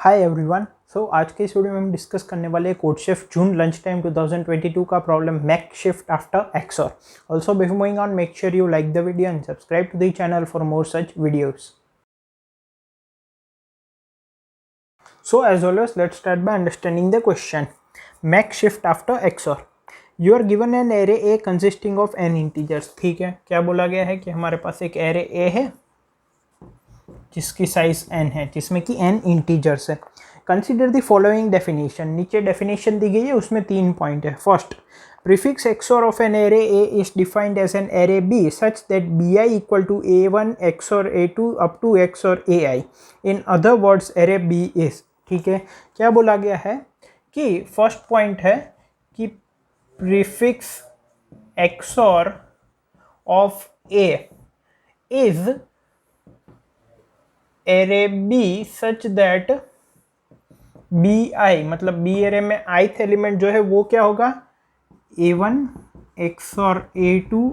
Hi everyone. आज के इस वीडियो में हम डिस्कस करने वाले code shift June lunch time 2022 का problem max shift after XOR. Also before moving on, make sure you like the video and subscribe to the channel for more such videos. So as always, let's start by understanding the question. Make shift after XOR. You are given an array A consisting of n integers. ठीक है, क्या बोला गया है कि हमारे पास एक array A है जिसकी साइज n है, जिसमें कि n इंटीजर्स है। Consider the following definition. नीचे डेफिनेशन दी गई है, उसमें 3 पॉइंट है। First, prefix XOR of an array A is defined as an array B such that bi equal to A1 XOR A2 up to XOR AI. In other words, array B is। ठीक है, क्या बोला गया है कि first point है कि prefix XOR of A is array B such that bi मतलब B array में ith एलिमेंट जो है वो क्या होगा, A1 XOR A2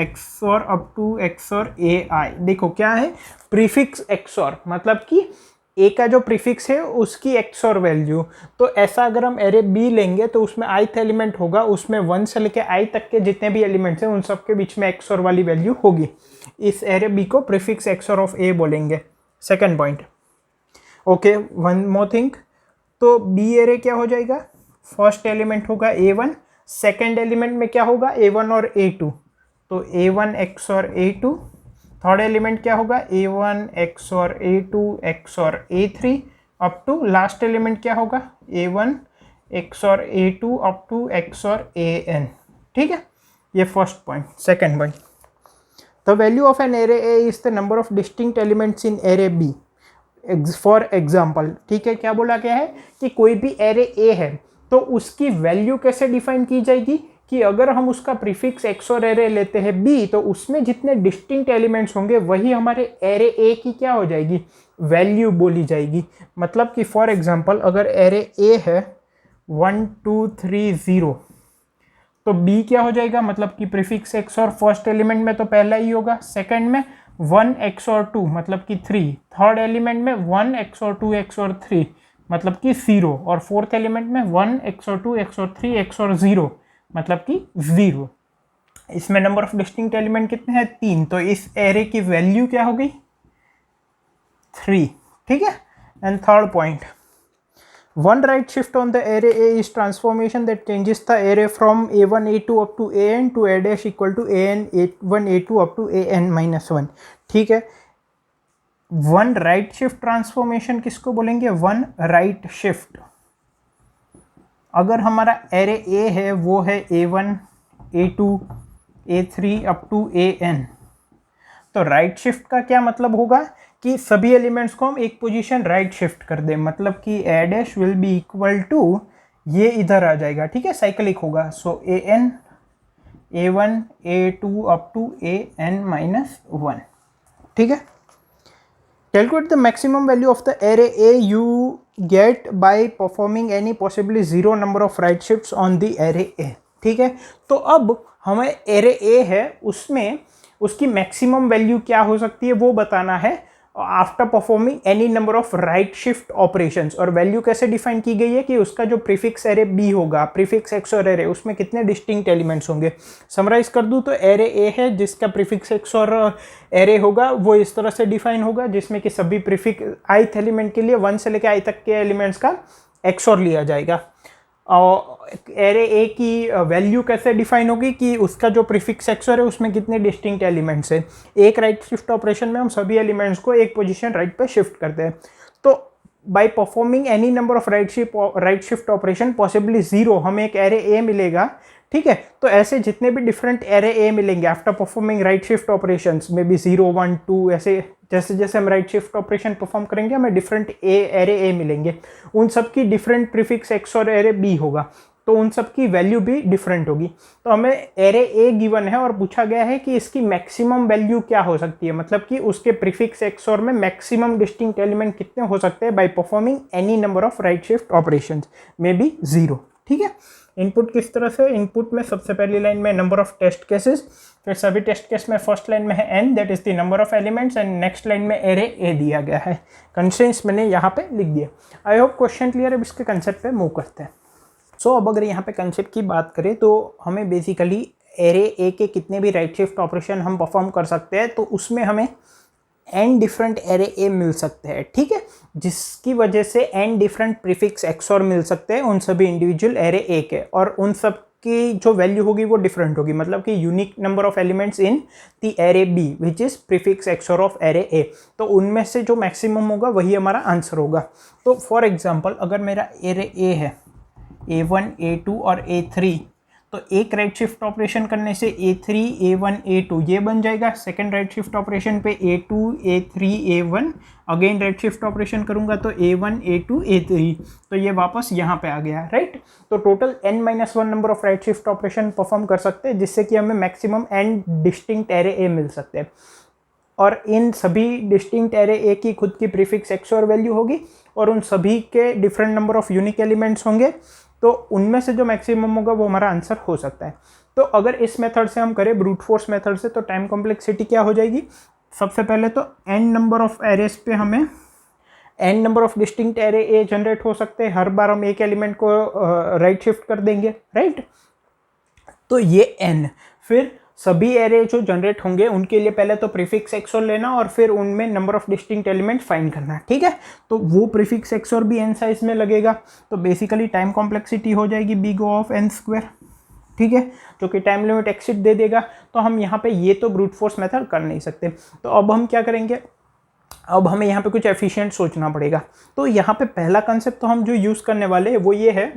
XOR up to XOR AI। देखो क्या है प्रीफिक्स XOR, मतलब कि A का जो प्रीफिक्स है उसकी XOR वैल्यू। तो ऐसा अगर हम एरे B लेंगे तो उसमें ith एलिमेंट होगा, उसमें 1 से लेके I तक के जितने भी एलिमेंट्स हैं उन सब के बीच में XOR वाली वैल्यू होगी। इस एरे B को प्रीफिक्स XOR ऑफ A बोलेंगे। Second point. Okay, one more thing. तो B एरे क्या हो जाएगा, फर्स्ट एलिमेंट होगा A1, सेकेंड एलिमेंट में क्या होगा A1 और A2, तो A1 XOR A2। Third element क्या होगा A1 XOR A2 XOR A3 up to last element क्या होगा A1 XOR A2 up to XOR AN। ठीक है, ये first point. Second point, the value of an array A is the number of distinct elements in array B for example. ठीक है, क्या बोला गया है कि कोई भी एरे A है तो उसकी वैल्यू कैसे डिफाइन की जाएगी कि अगर हम उसका प्रीफिक्स XOR एरे लेते हैं B तो उसमें जितने डिस्टिंक्ट एलिमेंट्स होंगे वही हमारे एरे A की क्या हो जाएगी, वैल्यू बोली जाएगी। मतलब कि फॉर एग्जांपल अगर एरे A है 1 2 3 0 तो B क्या हो जाएगा, मतलब कि प्रीफिक्स XOR फर्स्ट एलिमेंट में तो पहला ही होगा, सेकंड में 1 XOR 2 मतलब कि 3, थर्ड एलिमेंट में 1 XOR 2 XOR 3 मतलब कि 0, और फोर्थ एलिमेंट में 1 XOR 2 XOR 3 XOR 0 मतलब कि 0। इसमें नंबर ऑफ डिस्टिंक्ट एलिमेंट कितने हैं, 3। तो इस एरे की वैल्यू क्या हो गई, 3। ठीक है। And third point, one right shift on the array A is transformation that changes the array from A1 A2 up to AN to A dash equal to AN A1 A2 up to AN minus 1। ठीक है, one right shift transformation किसको बोलेंगे, one right shift. अगर हमारा array A है वो है A1 A2 A3 up to AN, तो राइट शिफ्ट का क्या मतलब होगा कि सभी एलिमेंट्स को हम एक पोजीशन राइट शिफ्ट कर दें, मतलब कि A dash will be equal to, ये इधर आ जाएगा। ठीक है, साइक्लिक होगा। So AN A1 A2 up to AN minus 1। ठीक है, calculate the maximum value of the array A you get by performing any possibly zero number of right shifts on the array A। ठीक है, तो अब हमें array A है उसमें उसकी मैक्सिमम वैल्यू क्या हो सकती है वो बताना है after performing any number of right shift operations. और वैल्यू कैसे डिफाइन की गई है कि उसका जो प्रीफिक्स एरे B होगा, प्रीफिक्स XOR एरे, उसमें कितने डिस्टिंक्ट एलिमेंट्स होंगे। समराइज कर दूं तो एरे A है जिसका प्रीफिक्स XOR एरे होगा वो इस तरह से डिफाइन होगा जिसमें कि सभी प्रीफिक्स ith एलिमेंट के लिए 1 से लेकर I तक के एलिमेंट्स का XOR लिया जाएगा। और एरे A की वैल्यू कैसे डिफाइन होगी कि उसका जो प्रीफिक्स XOR है उसमें कितने डिस्टिंक्ट एलिमेंट्स हैं। एक राइट शिफ्ट ऑपरेशन में हम सभी एलिमेंट्स को एक पोजीशन राइट पे शिफ्ट करते हैं। तो by performing any number of right shift operation possibly 0 हमें एक एरे A मिलेगा। ठीक है, तो ऐसे जितने भी डिफरेंट एरे A मिलेंगे after performing right shift operations में भी 0 1 2 ऐसे जैसे जैसे हम राइट शिफ्ट ऑपरेशन परफॉर्म करेंगे हमें डिफरेंट एरे A मिलेंगे। उन सब की different prefix XOR array B होगा, तो उन सब की वैल्यू भी डिफरेंट होगी। तो हमें एरे A गिवन है और पूछा गया है कि इसकी मैक्सिमम वैल्यू क्या हो सकती है, मतलब कि उसके प्रीफिक्स XOR में मैक्सिमम डिस्टिंक्ट एलिमेंट कितने हो सकते हैं by performing any number of right shift operations में भी 0। ठीक है, इनपुट किस तरह से, इनपुट में सबसे पहली लाइन में नंबर ऑफ टेस्ट केसेस, फिर सभी टेस्ट केस में फर्स्ट लाइन में है n, that is the number of elements, and next line में एरे a दिया गया है। कंस्ट्रेंट्स मैंने यहाँ पे लिख दिया। आई होप क्वेश्चन क्लियर है। अब इसके कंसेप्ट पे मूव करते हैं। सो अब अगर यहाँ पे कंसेप्ट की बात करें तो हमें बेसिकली एरे ए के कितने भी राइट शिफ्ट ऑपरेशन हम परफॉर्म कर सकते हैं, तो उसमें हमें n डिफरेंट एरे ए मिल सकते हैं, ठीक है, जिसकी वजह से n डिफरेंट प्रीफिक्स XOR मिल सकते हैं उन सभी इंडिविजुअल एरे ए के, और उन सब की जो वैल्यू होगी वो डिफरेंट होगी, मतलब कि unique number of elements in the array B which is prefix XOR of array A. तो उनमें से जो मैक्सिमम होगा वही हमारा आंसर होगा। तो फॉर एग्जांपल अगर मेरा एरे ए है A1 A2 और A3, तो एक राइट शिफ्ट ऑपरेशन करने से A3 A1 A2 ये बन जाएगा। सेकंड राइट शिफ्ट ऑपरेशन पे A2 A3 A1, again right shift operation करूंगा तो A1 A2 A3, तो ये वापस यहाँ पे आ गया, राइट। तो total n-1 number of right shift operation perform कर सकते हैं, जिससे कि हमें maximum n distinct array A मिल सकते हैं, और इन सभी डिस्टिंक्ट एरे ए की खुद की प्रीफिक्स XOR वैल्यू होगी, और उन सभी के different number of unique elements होंगे, तो उनमें से जो मैक्सिमम होगा वो हमारा आंसर हो सकता है। तो अगर इस मेथड से हम करें, ब्रूट फोर्स मेथड से, तो टाइम कॉम्प्लेक्सिटी क्या हो जाएगी? सबसे पहले तो n नंबर ऑफ एरेस पे हमें n number of distinct array A generate हो सकते हैं। हर बार हम एक एलिमेंट को राइट शिफ्ट कर देंगे, राइट। तो ये n, फिर सभी एरे जो जनरेट होंगे उनके लिए पहले तो प्रीफिक्स XOR लेना, और फिर उनमें number of distinct element find करना, ठीक है। तो वो प्रीफिक्स XOR भी n साइज में लगेगा। तो बेसिकली टाइम कॉम्प्लेक्सिटी हो जाएगी big O ऑफ n², ठीक है, जो कि टाइम लिमिट एक्सिड दे देगा। तो हम यहाँ पे ये तो ब्रूट फोर्स मेथड कर नहीं सकते, तो अब हम क्या करेंगे? अब हमें यहाँ पे कुछ एफिशिएंट सोचना पड़ेगा। तो यहाँ पे पहला कंसेप्ट तो हम जो यूज़ करने वाले हैं वो ये है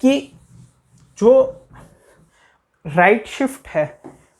कि जो राइट शिफ्ट है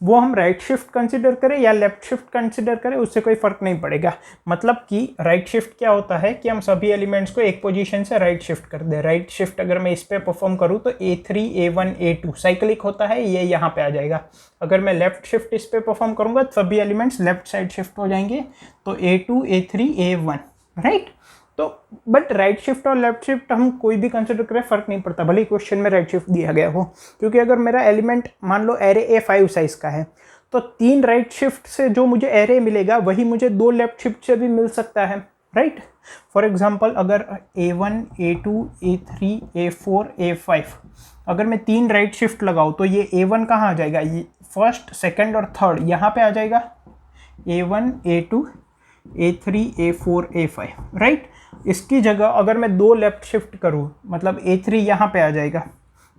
वो हम राइट शिफ्ट कंसिडर करें या लेफ्ट शिफ्ट कंसिडर करें, उससे कोई फर्क नहीं पड़ेगा। मतलब कि राइट शिफ्ट क्या होता है कि हम सभी एलिमेंट्स को एक पोजीशन से राइट शिफ्ट कर दें। राइट शिफ्ट अगर मैं इस पे परफॉर्म करूं तो A3 A1 A2 साइक्लिक होता है, ये यहाँ पे आ जाएगा। अगर मैं लेफ्ट शिफ्ट इस पे परफॉर्म करूंगा तो सभी एलिमेंट्स लेफ्ट साइड शिफ्ट हो जाएंगे, तो A2 A3 A1, राइट। तो बट राइट शिफ्ट और लेफ्ट शिफ्ट हम कोई भी कंसिडर करें फर्क नहीं पड़ता, भले ही क्वेश्चन में राइट शिफ्ट दिया गया हो, क्योंकि अगर मेरा एलिमेंट मान लो एरे ए 5 साइज का है, तो 3 राइट शिफ्ट से जो मुझे एरे मिलेगा वही मुझे 2 लेफ्ट शिफ्ट से भी मिल सकता है, राइट। फॉर एग्जांपल अगर A1 A2 A3 A4 A5, अगर मैं 3 राइट शिफ्ट लगाऊँ तो ये A1 कहाँ आ जाएगा? ये फर्स्ट सेकेंड और थर्ड यहाँ पे आ जाएगा, A1 A2 A3 A4 A5, right. इसकी जगह अगर मैं 2 लेफ्ट शिफ्ट करूँ, मतलब A3 यहाँ पे आ जाएगा,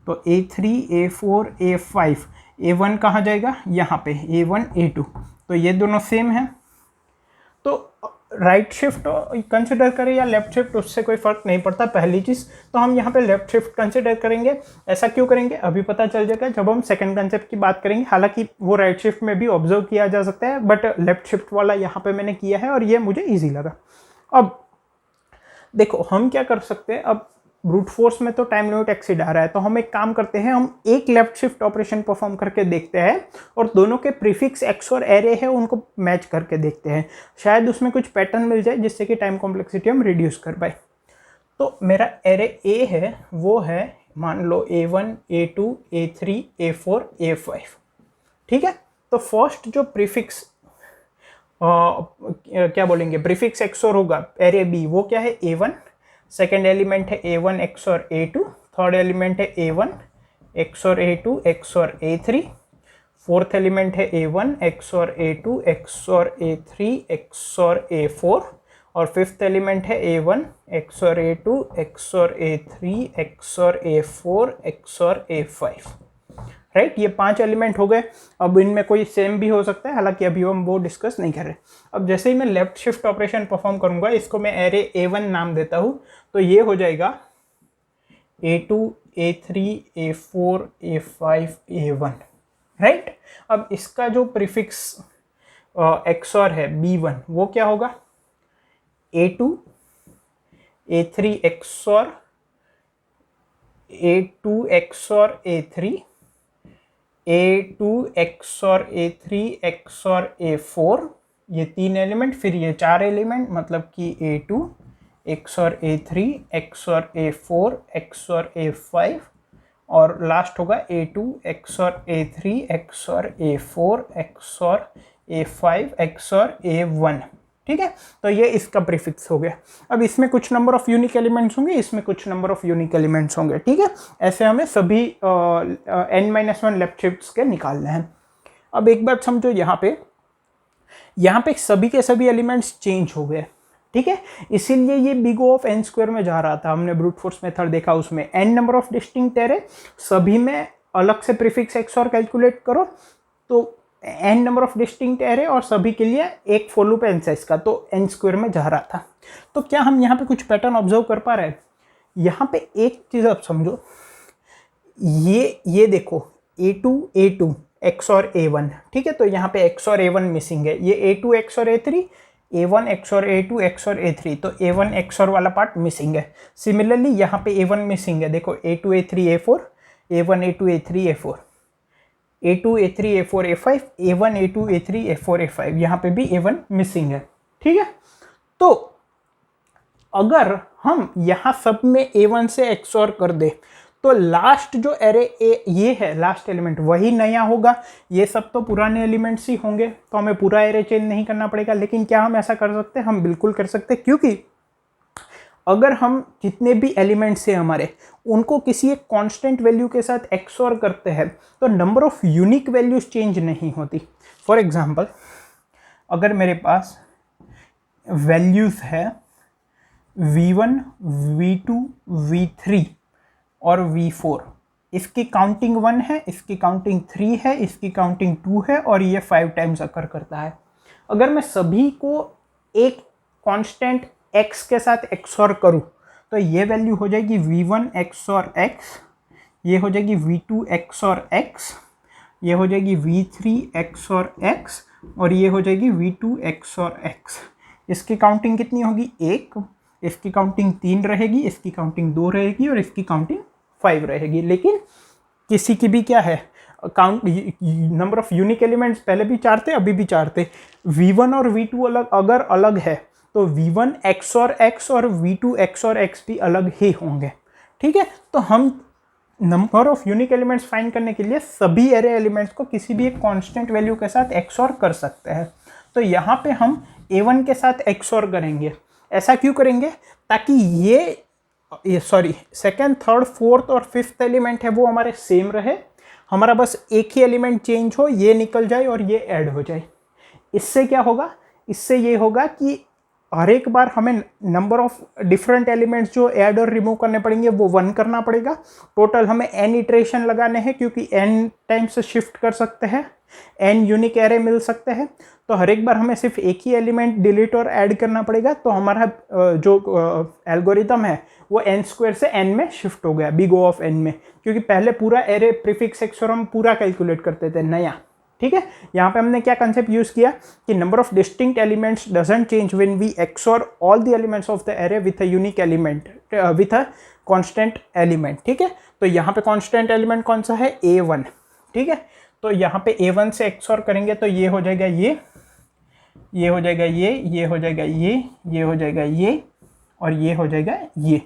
तो A3 A4 A5, A1 कहाँ जाएगा? यहाँ पे A1 A2, तो ये दोनों सेम है। तो राइट शिफ्ट कंसिडर करें या लेफ्ट शिफ्ट, उससे कोई फर्क नहीं पड़ता। पहली चीज़ तो हम यहाँ पे लेफ्ट शिफ्ट कंसिडर करेंगे। ऐसा क्यों करेंगे अभी पता चल जाएगा जब हम सेकंड कंसेप्ट की बात करेंगे। हालांकि वो राइट शिफ्ट में भी ऑब्जर्व किया जा सकता है, बट लेफ्ट शिफ्ट वाला यहाँ पे मैंने किया है और ये मुझे ईजी लगा। अब देखो हम क्या कर सकते हैं, अब ब्रूट फोर्स में तो टाइम लिमिट एक्सीड आ रहा है, तो हम एक काम करते हैं, हम एक लेफ्ट शिफ्ट ऑपरेशन परफॉर्म करके देखते हैं और दोनों के प्रीफिक्स XOR एरे है उनको मैच करके देखते हैं, शायद उसमें कुछ पैटर्न मिल जाए जिससे कि टाइम कॉम्प्लेक्सिटी हम रिड्यूस कर पाए। तो मेरा एरे ए है वो है मान लो A1 A2 A3 A4 A5, ठीक है। तो फर्स्ट जो प्रीफिक्स क्या बोलेंगे प्रीफिक्स XOR होगा एरे बी, वो क्या है? A1। सेकेंड एलिमेंट है A1 XOR A2, third element है A1 XOR A2 XOR A3, fourth element है A1 XOR A2 XOR A3 XOR A4, और फिफ्थ एलिमेंट है A1 XOR A2 XOR A3 XOR A4 XOR A5, right. ये 5 element हो गए। अब इनमें कोई सेम भी हो सकता है, हालांकि अभी हम वो डिस्कस नहीं कर रहे। अब जैसे ही मैं लेफ्ट शिफ्ट ऑपरेशन परफॉर्म करूंगा, इसको मैं एरे A1 नाम देता हूं, तो ये हो जाएगा A2 A3 A4 A5 A1, right. अब इसका जो प्रीफिक्स XOR है B1 वो क्या होगा? A2 A3 XOR A2 XOR A3 A2 XOR A3 XOR A4, ये 3 एलिमेंट, फिर ये 4 एलिमेंट, मतलब कि A2 XOR A3 XOR A4 XOR A5, और लास्ट होगा A2 XOR A3 XOR A4 XOR A5 XOR A1। ठीक है, तो ये इसका प्रीफिक्स हो गया। अब इसमें कुछ नंबर ऑफ यूनिक एलिमेंट्स होंगे, इसमें कुछ नंबर ऑफ यूनिक एलिमेंट्स होंगे। ठीक है, ऐसे हमें सभी n-1 लेफ्ट शिफ्ट्स के निकालने हैं। अब एक बात समझो, यहाँ पे सभी के सभी एलिमेंट्स चेंज हो गए। ठीक है, इसीलिए ये big O of n square में जा रहा था। हमने ब्रूट फोर्स मेथड देखा, उसमें n number of distinct array, सभी में अलग से प्रीफिक्स XOR कैलकुलेट करो तो n number of distinct array और सभी के लिए एक फॉर लूप n साइज का, तो n स्क्वायर में जा रहा था। तो क्या हम यहाँ पे कुछ पैटर्न ऑब्जर्व कर पा रहे हैं? यहाँ पे एक चीज आप समझो, ये देखो A2 XOR A1। ठीक है, तो यहाँ पे XOR A1 मिसिंग है। ये A2 XOR A3, A1 XOR A2 XOR A3, तो A1 XOR वाला पार्ट मिसिंग है। सिमिलरली यहाँ पे A1 मिसिंग है, देखो A2 A3 A4, A1 A2 A3 A4, A2 A3 A4 A5, A1 A2 A3 A4 A5, यहाँ पे भी A1 मिसिंग है। ठीक है, तो अगर हम यहाँ सब में A1 से XOR कर दे तो लास्ट जो एरे ये है, लास्ट एलिमेंट वही नया होगा। ये सब तो पुराने एलिमेंट्स ही होंगे, तो हमें पूरा एरे चेंज नहीं करना पड़ेगा। लेकिन क्या हम ऐसा कर सकते हैं? हम बिल्कुल कर सकते हैं, क्योंकि अगर हम जितने भी एलिमेंट्स हैं हमारे, उनको किसी एक कांस्टेंट वैल्यू के साथ XOR करते हैं तो number of unique values change नहीं होती। फॉर एग्जांपल, अगर मेरे पास वैल्यूज है V1 V2 V3 और V4, इसकी काउंटिंग 1 है, इसकी काउंटिंग 3 है, इसकी काउंटिंग 2 है और ये 5 टाइम्स अकर करता है। अगर मैं सभी को एक कांस्टेंट x के साथ XOR करूं तो ये वैल्यू हो जाएगी V1 XOR x, ये हो जाएगी V2 XOR x, ये हो जाएगी V3 XOR x और ये हो जाएगी V2 XOR x। इसकी काउंटिंग कितनी होगी? 1, इसकी काउंटिंग 3 रहेगी, इसकी काउंटिंग 2 रहेगी और इसकी काउंटिंग 5 रहेगी। लेकिन किसी की भी क्या है, count number of unique elements पहले भी 4 थे, अभी भी 4 थे। V1 और V2 अगर अलग है तो V1 XOR x और V2 XOR x भी अलग ही होंगे। ठीक है, तो हम number of unique elements find करने के लिए सभी एरे एलिमेंट्स को किसी भी एक कांस्टेंट वैल्यू के साथ XOR कर सकते हैं। तो यहाँ पे हम A1 के साथ XOR करेंगे। ऐसा क्यों करेंगे? ताकि ये सेकेंड, थर्ड, फोर्थ और फिफ्थ एलिमेंट है वो हमारे सेम रहे, हमारा बस एक ही एलिमेंट चेंज हो, ये निकल जाए और ये ऐड हो जाए। इससे क्या होगा? इससे ये होगा कि हर एक बार हमें नंबर ऑफ डिफरेंट एलिमेंट्स जो ऐड और रिमूव करने पड़ेंगे वो 1 करना पड़ेगा। टोटल हमें n इटरेशन लगाने हैं, क्योंकि n टाइम्स से शिफ्ट कर सकते हैं, n यूनिक एरे मिल सकते हैं। तो हर एक बार हमें सिर्फ एक ही एलिमेंट डिलीट और ऐड करना पड़ेगा। तो हमारा जो एल्गोरिदम है वो n स्क्वायर से n में शिफ्ट हो गया, बिग O ऑफ n में, क्योंकि पहले पूरा एरे प्रीफिक्स XOR हम पूरा कैलकुलेट करते थे नया। ठीक है, यहाँ पे हमने क्या कंसेप्ट यूज किया कि number of distinct elements doesn't change when we XOR all the elements of the array with a unique element with a constant element. ठीक है, तो यहाँ पे कांस्टेंट एलिमेंट कौन सा है? A1। ठीक है, तो यहाँ पे A1 से XOR करेंगे तो ये हो जाएगा ये हो जाएगा ये हो जाएगा ये हो जाएगा ये और ये हो जाएगा ये।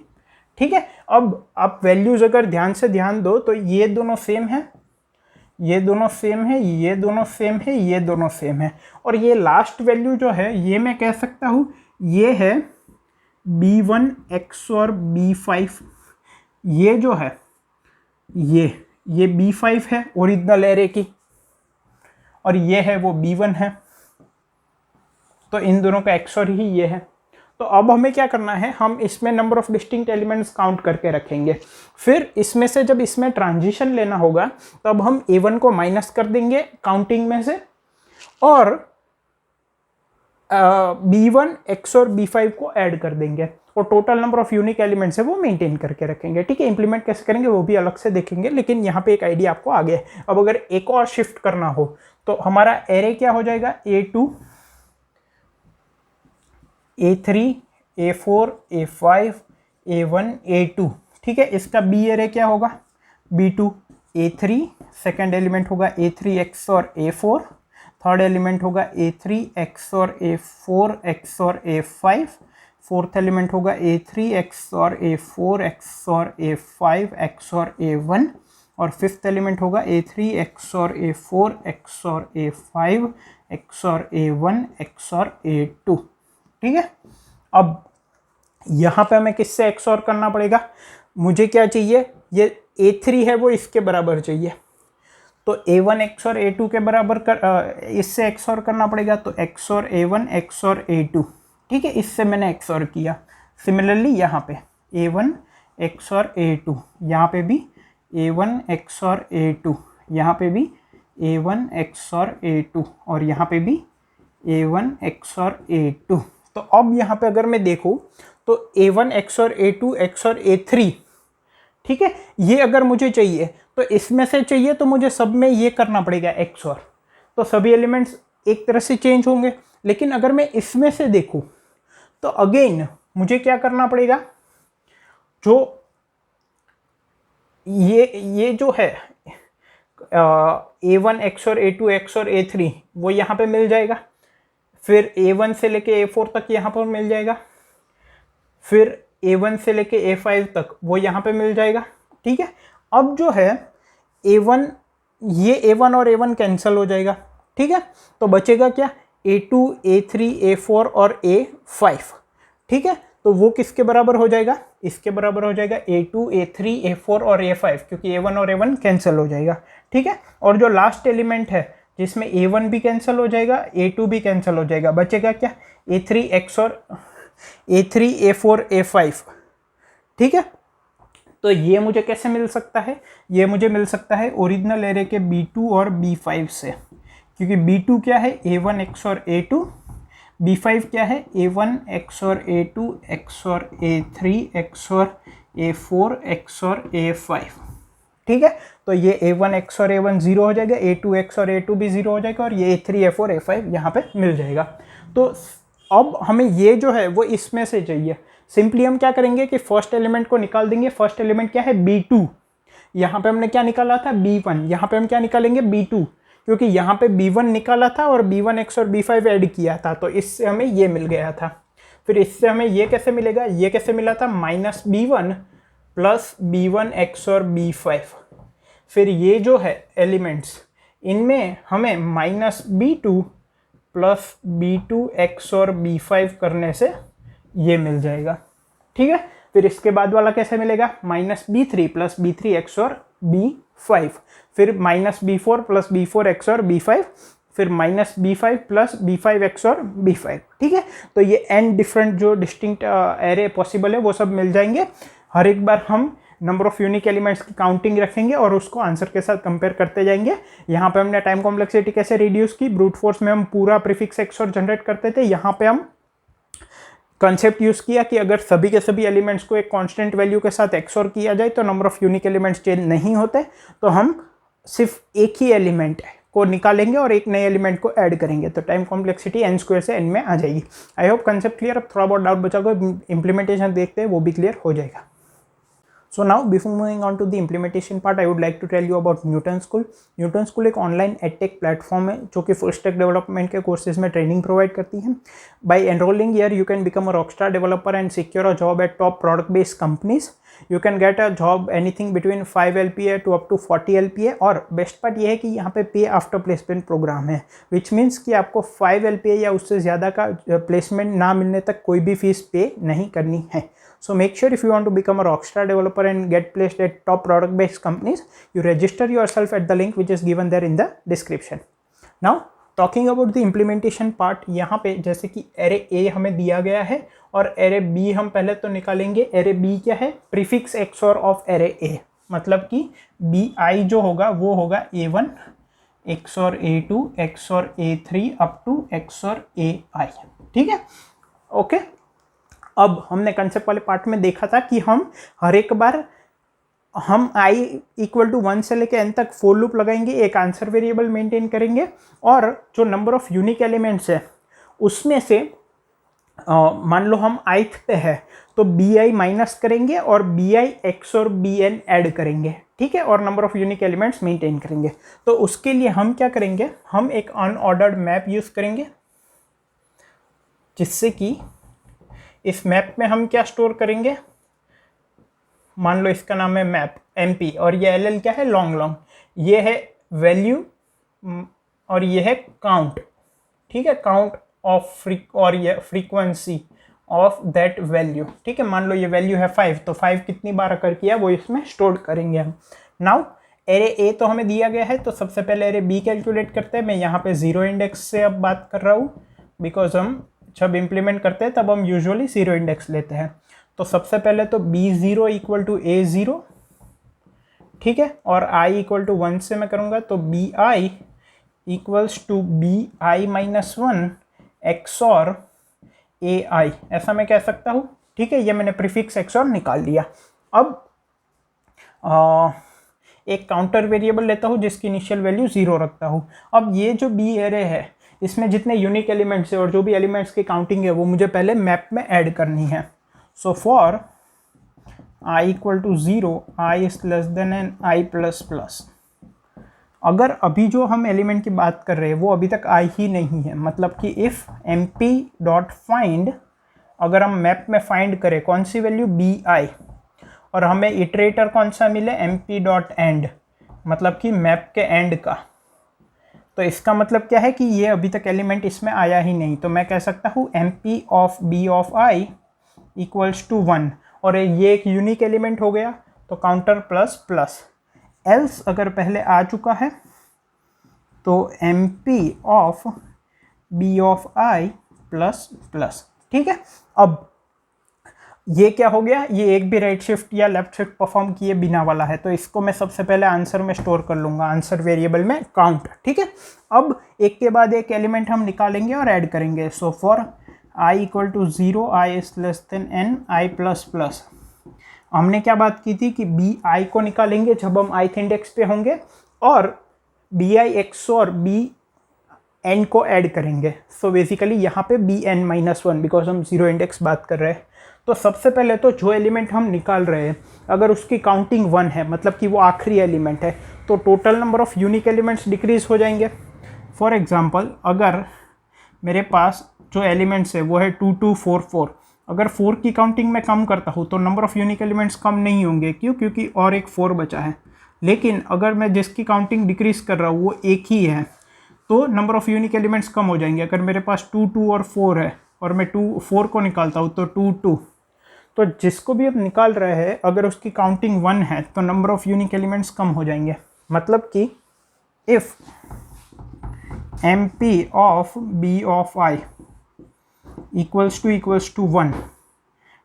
ठीक है, अब आप वैल्यूज अगर ध्यान दो तो ये दोनों सेम है, ये दोनों सेम है, ये दोनों सेम है, ये दोनों सेम है। और ये लास्ट वैल्यू जो है ये मैं कह सकता हूँ ये है B1 XOR B5। ये जो है ये B5 है ओरिजिनल एरे की, और ये है वो B1 है। तो इन दोनों का XOR ही ये है। तो अब हमें क्या करना है, हम इसमें number of distinct elements count करके रखेंगे। फिर इसमें से जब इसमें ट्रांजिशन लेना होगा तब हम A1 को माइनस कर देंगे काउंटिंग में से, और B1 XOR B5 को ऐड कर देंगे, और total number of unique elements है वो मेंटेन करके रखेंगे। ठीक है, इंप्लीमेंट कैसे करेंगे वो भी अलग से देखेंगे, लेकिन यहाँ पे एक आइडिया आपको आ गया है। अब अगर एक और शिफ्ट करना हो तो हमारा एरे क्या हो जाएगा? A2 A3 A4 A5 A1 A2। ठीक है, इसका B एरे क्या होगा? B2 A3, सेकेंड एलिमेंट होगा A3 XOR A4, third element होगा A3 XOR A4 XOR A5, fourth element होगा A3 XOR A4 XOR A5 XOR A1, और fifth element होगा A3 XOR A4 XOR A5 XOR A1 XOR A2। ठीक है, अब यहाँ पे हमें किससे XOR करना पड़ेगा, मुझे क्या चाहिए, ये A3 है वो इसके बराबर चाहिए, तो A1 XOR A2 के बराबर इससे XOR करना पड़ेगा, तो XOR A1 XOR A2। ठीक है, इससे मैंने XOR किया। सिमिलरली यहाँ पे A1 XOR A2, यहाँ पे भी A1 XOR A2, यहाँ पे भी A1 XOR A2 और यहाँ पे भी A1 XOR A2। तो अब यहाँ पे अगर मैं देखूँ तो A1 XOR A2 XOR A3, ठीक है, ये अगर मुझे चाहिए तो इसमें से चाहिए तो मुझे सब में ये करना पड़ेगा XOR, तो सभी एलिमेंट्स एक तरह से चेंज होंगे। लेकिन अगर मैं इसमें से देखूं तो अगेन मुझे क्या करना पड़ेगा, जो ये जो है A1 XOR A2 XOR A3 वो यहाँ पे मिल जाएगा, फिर A1 से लेके A4 तक यहाँ पर मिल जाएगा, फिर A1 से लेके A5 तक वो यहाँ पे मिल जाएगा। ठीक है, अब जो है A1, ये A1 और A1 कैंसिल हो जाएगा। ठीक है, तो बचेगा क्या, A2 A3 A4 और A5। ठीक है, तो वो किसके बराबर हो जाएगा, इसके बराबर हो जाएगा A2 A3 A4 और A5, क्योंकि A1 और A1 कैंसिल हो जाएगा। ठीक है, और जो लास्ट एलिमेंट है जिसमें A1 भी कैंसिल हो जाएगा A2 भी कैंसिल हो जाएगा, बचेगा क्या, A3 XOR A3 A4 A5। ठीक है, तो ये मुझे कैसे मिल सकता है, ये मुझे मिल सकता है ओरिजिनल एरे के B2 और B5 से, क्योंकि B2 क्या है A1 XOR A2, B5 क्या है A1 XOR A2 XOR A3 XOR A4 XOR A5। ठीक है, तो ये A1 XOR A1 0 हो जाएगा, A2 XOR A2 भी 0 हो जाएगा और ये A3 A4 A5 यहाँ पे मिल जाएगा। तो अब हमें ये जो है वो इसमें से चाहिए। सिंपली हम क्या करेंगे कि फर्स्ट एलिमेंट को निकाल देंगे। फर्स्ट एलिमेंट क्या है B2, यहाँ पे हमने क्या निकाला था B1, यहाँ पे हम क्या निकालेंगे B2, क्योंकि यहाँ पे B1 निकाला था और B1 XOR B5 ऐड किया था, तो इससे हमें ये मिल गया था। फिर इससे हमें ये कैसे मिलेगा, ये कैसे मिला था, -B1 plus B1 XOR B5। फिर ये जो है एलिमेंट्स, इनमें हमें -B2 plus B2 XOR B5 करने से ये मिल जाएगा। ठीक है, फिर इसके बाद वाला कैसे मिलेगा, -B3 plus B3 XOR B5, फिर -B4 plus B4 XOR B5, फिर -B5 plus B5 XOR B5। ठीक है, तो ये n डिफरेंट जो डिस्टिंक्ट एरे पॉसिबल है वो सब मिल जाएंगे। हर एक बार हम नंबर ऑफ यूनिक एलिमेंट्स की काउंटिंग रखेंगे और उसको आंसर के साथ कंपेयर करते जाएंगे। यहाँ पे हमने टाइम कॉम्प्लेक्सिटी कैसे रिड्यूस की, ब्रूट फोर्स में हम पूरा प्रीफिक्स XOR जनरेट करते थे, यहाँ पे हम कंसेप्ट यूज किया कि अगर सभी के सभी एलिमेंट्स को एक कांस्टेंट वैल्यू के साथ XOR किया जाए तो number of unique elements change नहीं होते, तो हम सिर्फ एक ही एलिमेंट को निकालेंगे और एक नए एलिमेंट को ऐड करेंगे, तो टाइम कॉम्प्लेक्सिटी n² से n में आ जाएगी। I hope concept clear. अब थोड़ा बहुत डाउट बचा होगा, इंप्लीमेंटेशन देखते हैं, वो भी क्लियर हो जाएगा। So now before moving on to the implementation part, I would like to tell you about Newton School. Newton School एक ऑनलाइन एडटेक प्लेटफॉर्म है जो कि फुल स्टैक डेवलपमेंट के कोर्सेज में ट्रेनिंग प्रोवाइड करती है। By enrolling here, you can become a rockstar developer and secure a job at top product-based companies. You can get a job anything between 5 LPA to up to 40 LPA, और best part ये है कि यहाँ पे पे after placement programme है, which means कि आपको 5 LPA या उससे ज़्यादा का प्लेसमेंट ना मिलने तक कोई भी फीस पे नहीं करनी है। So make sure if you want to become a rockstar developer and get placed at top product based companies, you register yourself at the link which is given there in the description. Now talking about the implementation part, यहाँ पे जैसे कि array A हमें दिया गया है और array B हम पहले तो निकालेंगे। array B क्या है, prefix XOR of array A, मतलब कि BI जो होगा वो होगा A1 XOR A2 XOR A3 up to XOR AI। ठीक है, ओके। अब हमने कंसेप्ट वाले पार्ट में देखा था कि हम हर एक बार हम i = 1 से लेकर n तक फोर लूप लगाएंगे, एक आंसर वेरिएबल मेंटेन करेंगे और जो नंबर ऑफ यूनिक एलिमेंट्स है उसमें से मान लो हम ith पे है तो bi माइनस करेंगे और bi XOR bn ऐड करेंगे। ठीक है, और number of unique elements maintain करेंगे। तो उसके लिए हम क्या करेंगे, हम एक अनऑर्डर्ड मैप यूज करेंगे, जिससे कि इस मैप में हम क्या स्टोर करेंगे, मान लो इसका नाम है मैप, MP और ये LL क्या है, लॉन्ग लॉन्ग, ये है वैल्यू और ये है काउंट, ठीक है, काउंट ऑफ और ये फ्रीक्वेंसी ऑफ दैट वैल्यू, ठीक है। मान लो ये वैल्यू है 5, तो 5 कितनी बार अकर किया वो इसमें स्टोर करेंगे हम। नाउ एरे ए तो हमें दिया गया है, तो सबसे पहले एरे बी कैलकुलेट करते हैं। मैं यहाँ पे 0 इंडेक्स से अब बात कर रहा हूँ, बिकॉज हम जब इम्प्लीमेंट करते हैं तब हम यूजुअली 0 इंडेक्स लेते हैं। तो सबसे पहले तो B0 इक्वल टू A0, ठीक है, और I इक्वल टू 1 से मैं करूँगा तो BI equals to BI minus 1 XOR AI, ऐसा मैं कह सकता हूँ, ठीक है। ये मैंने प्रीफिक्स XOR निकाल लिया। अब एक काउंटर वेरिएबल लेता हूँ जिसकी इनिशियल वैल्यू 0 रखता हूँ। अब ये जो बी एरे है इसमें जितने यूनिक एलिमेंट्स है और जो भी एलिमेंट्स की काउंटिंग है वो मुझे पहले मैप में ऐड करनी है। So for I equal to 0, I is less than n I plus plus. अगर अभी जो हम एलिमेंट की बात कर रहे हैं वो अभी तक I ही नहीं है, मतलब कि इफ़ MP डॉट फाइंड, अगर हम मैप में फाइंड करें कौन सी वैल्यू BI और हमें इटरेटर कौन सा मिले MP डॉट एंड, मतलब कि मैप के एंड का, तो इसका मतलब क्या है कि ये अभी तक एलिमेंट इसमें आया ही नहीं। तो मैं कह सकता हूँ MP of B of I equals to 1, और ये एक यूनिक एलिमेंट हो गया तो काउंटर प्लस प्लस। एल्स अगर पहले आ चुका है तो MP of B of I plus plus, ठीक है। अब ये क्या हो गया, ये एक भी राइट शिफ्ट या लेफ्ट शिफ्ट परफॉर्म किए बिना वाला है, तो इसको मैं सबसे पहले आंसर में स्टोर कर लूँगा, आंसर वेरिएबल में काउंट, ठीक है। अब एक के बाद एक एलिमेंट हम निकालेंगे और ऐड करेंगे। So for I equal to 0, I is less than n I plus plus. हमने क्या बात की थी कि BI को निकालेंगे जब हम ith इंडेक्स पे होंगे और BI XOR BN को ऐड करेंगे। सो बेसिकली यहाँ पे BN माइनस 1, बिकॉज हम 0 इंडेक्स बात कर रहे हैं। तो सबसे पहले तो जो एलिमेंट हम निकाल रहे हैं अगर उसकी काउंटिंग 1 है, मतलब कि वो आखिरी एलिमेंट है, तो total number of unique elements decrease हो जाएंगे। फॉर एग्जांपल अगर मेरे पास जो एलिमेंट्स है वो है 2 2 4 4, अगर 4 की काउंटिंग में कम करता हूँ तो नंबर ऑफ यूनिक एलिमेंट्स कम नहीं होंगे, क्यों, क्योंकि और एक 4 बचा है। लेकिन अगर मैं जिसकी काउंटिंग डिक्रीज कर रहा हूँ वो एक ही है तो नंबर ऑफ यूनिक एलिमेंट्स कम हो जाएंगे। अगर मेरे पास 2 2 और 4 है और मैं 4 को निकालता हूँ तो 2 2, तो जिसको भी अब निकाल रहे हैं अगर उसकी काउंटिंग 1 है तो नंबर ऑफ यूनिक एलिमेंट्स कम हो जाएंगे। मतलब कि if MP of B of I equals to 1,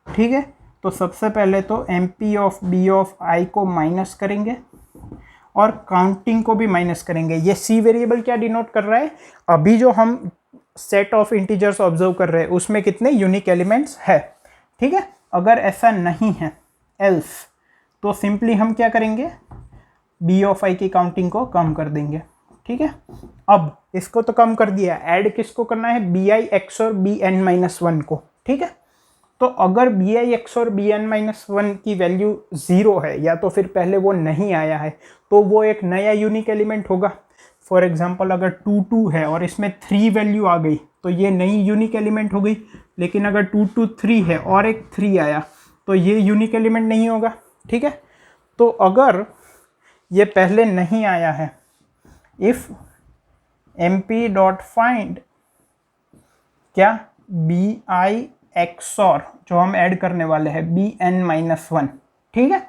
ठीक है, तो सबसे पहले तो MP of B of I को माइनस करेंगे और काउंटिंग को भी माइनस करेंगे। ये C वेरिएबल क्या डिनोट कर रहा है, अभी जो हम सेट ऑफ इंटीजर्स ऑब्जर्व कर रहे हैं उसमें कितने यूनिक एलिमेंट्स है, ठीक है। अगर ऐसा नहीं है एल्स, तो सिंपली हम क्या करेंगे, B ऑफ I की काउंटिंग को कम कर देंगे, ठीक है। अब इसको तो कम कर दिया, ऐड किसको करना है, BI XOR BN माइनस 1 को, ठीक है। तो अगर BI XOR BN माइनस 1 की वैल्यू 0 है या तो फिर पहले वो नहीं आया है तो वो एक नया यूनिक एलिमेंट होगा। फॉर एग्जांपल अगर 2 2 है और इसमें 3 वैल्यू आ गई तो ये नई यूनिक एलिमेंट हो गई। लेकिन अगर 2 2 3 है और एक 3 आया तो ये यूनिक एलिमेंट नहीं होगा, ठीक है। तो अगर ये पहले नहीं आया है, इफ़ MP डॉट फाइंड क्या BI XOR जो हम ऐड करने वाले हैं BN माइनस 1, ठीक है,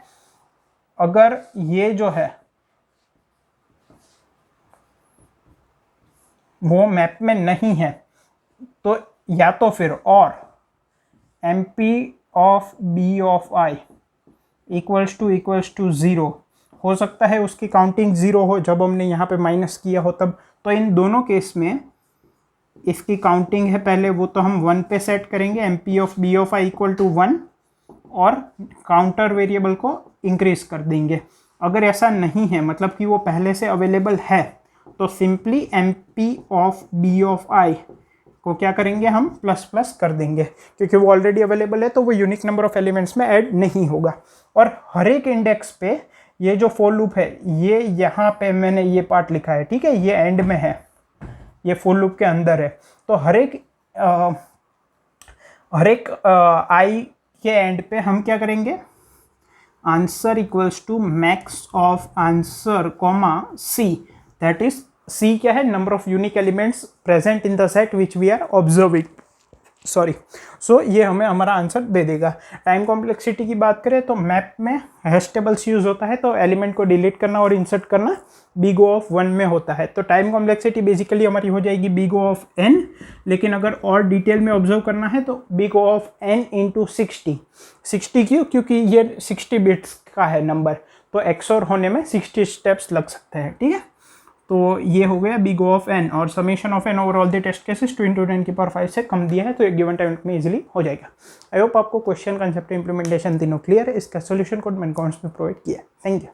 अगर ये जो है वो मैप में नहीं है तो या तो फिर और MP of B of I equals to 0 हो सकता है, उसकी काउंटिंग 0 हो जब हमने यहाँ पे माइनस किया हो तब। तो इन दोनों केस में इसकी काउंटिंग है पहले वो तो हम 1 पे सेट करेंगे, MP of B of I equal to 1, और काउंटर वेरिएबल को इंक्रीज कर देंगे। अगर ऐसा नहीं है, मतलब कि वो पहले से अवेलेबल है, तो simply MP of B of I को क्या करेंगे, हम प्लस प्लस कर देंगे, क्योंकि वो ऑलरेडी अवेलेबल है तो वो यूनिक नंबर ऑफ एलिमेंट्स में ऐड नहीं होगा। और हर एक इंडेक्स पे ये जो फॉर लूप है, ये यहाँ पे मैंने ये पार्ट लिखा है, ठीक है, ये एंड में है, ये फॉर लूप के अंदर है। तो हर एक आई के एंड पे हम क्या करेंगे, answer equals to max of answer comma C, that is C क्या है, number of unique elements present in the set which we are observing, sorry. So ये हमें हमारा आंसर दे देगा। टाइम कॉम्प्लेक्सिटी की बात करें तो मैप में हैश टेबल्स यूज होता है, तो एलिमेंट को डिलीट करना और इंसर्ट करना बिग O ऑफ 1 में होता है। तो टाइम कॉम्प्लेक्सिटी बेसिकली हमारी हो जाएगी बिग O ऑफ n, लेकिन अगर और डिटेल में ऑब्जर्व करना है तो big O of n into 60 क्यों, क्योंकि ये 60 बिट्स का है नंबर, तो XOR होने में 60 स्टेप्स लग सकते हैं, ठीक है। तो ये हो गया बिग O ऑफ n, और summation of n over all the test cases 2 × 10⁵ से कम दिया है, तो एक गिवन टाइम में इजीली हो जाएगा। आई होप आपको क्वेश्चन, कंसेप्ट, इंप्लीमेंटेशन तीनों क्लियर है। इसका सोल्यूशन कोड मैंने कमेंट्स में प्रोवाइड किया है। Thank you.